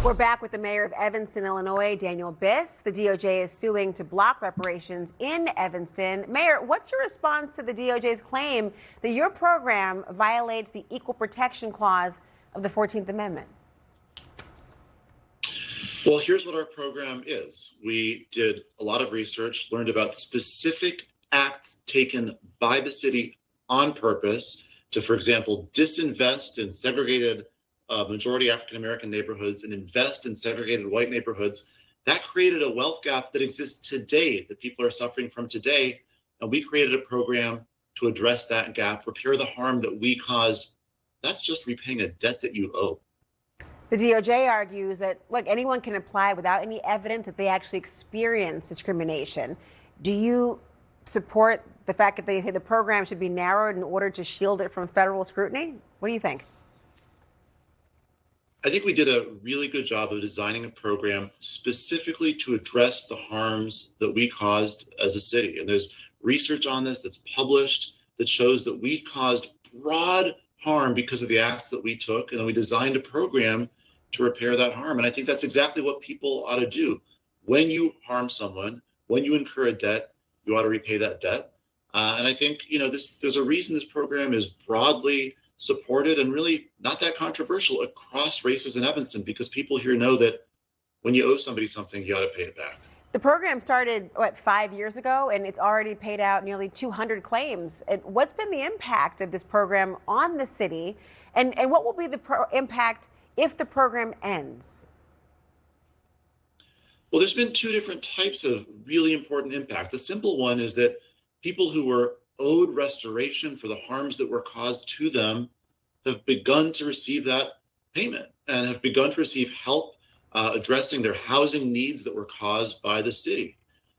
We're back with the mayor of Evanston, Illinois, Daniel Biss. The DOJ is suing to block reparations in Evanston. Mayor, what's your response to the DOJ's claim that your program violates the Equal Protection Clause of the 14th Amendment? Well, here's what our program is. We did a lot of research, learned about specific acts taken by the city on purpose to, for example, disinvest in segregated majority African-American neighborhoods and invest in segregated white neighborhoods. That created a wealth gap that exists today, that people are suffering from today. And we created a program to address that gap, repair the harm that we caused. That's just repaying a debt that you owe. The DOJ argues that, look, anyone can apply without any evidence that they actually experience discrimination. Do you support the fact that they say the program should be narrowed in order to shield it from federal scrutiny? What do you think? I think we did a really good job of designing a program specifically to address the harms that we caused as a city. And there's research on this that's published that shows that we caused broad harm because of the acts that we took. And then we designed a program to repair that harm. And I think that's exactly what people ought to do. When you harm someone, when you incur a debt, you ought to repay that debt. And I think, there's a reason this program is broadly supported and really not that controversial across races in Evanston, because people here know that when you owe somebody something, you ought to pay it back. The program started, 5 years ago, and it's already paid out nearly 200 claims. And what's been the impact of this program on the city? And what will be the impact if the program ends? Well, there's been two different types of really important impact. The simple one is that people who were owed restoration for the harms that were caused to them have begun to receive that payment and have begun to receive help addressing their housing needs that were caused by the city.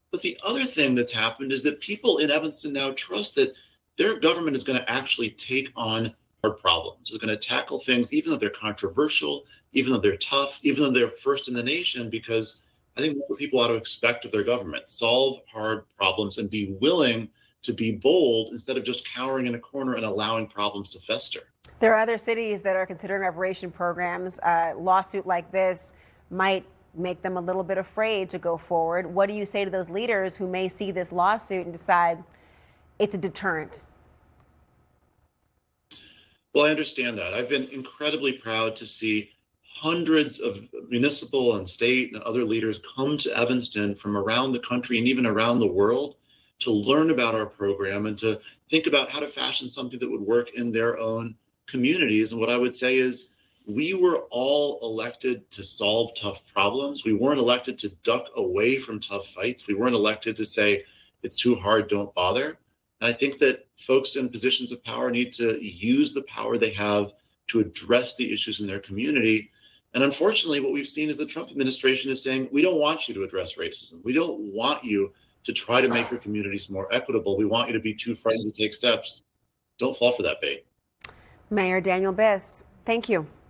But the other thing that's happened is that people in Evanston now trust that their government is going to actually take on hard problems, is going to tackle things, even though they're controversial, even though they're tough, even though they're first in the nation, because I think what people ought to expect of their government: solve hard problems and be willing to be bold instead of just cowering in a corner and allowing problems to fester. There are other cities that are considering reparation programs. A lawsuit like this might make them a little bit afraid to go forward. What do you say to those leaders who may see this lawsuit and decide it's a deterrent? Well, I understand that. I've been incredibly proud to see hundreds of municipal and state and other leaders come to Evanston from around the country and even around the world to learn about our program and to think about how to fashion something that would work in their own communities. And what I would say is, we were all elected to solve tough problems. We weren't elected to duck away from tough fights. We weren't elected to say, it's too hard, don't bother. And I think that folks in positions of power need to use the power they have to address the issues in their community. And unfortunately, what we've seen is the Trump administration is saying, we don't want you to address racism. We don't want you to try to make your communities more equitable. We want you to be too frightened to take steps. Don't fall for that bait. Mayor Daniel Biss, thank you.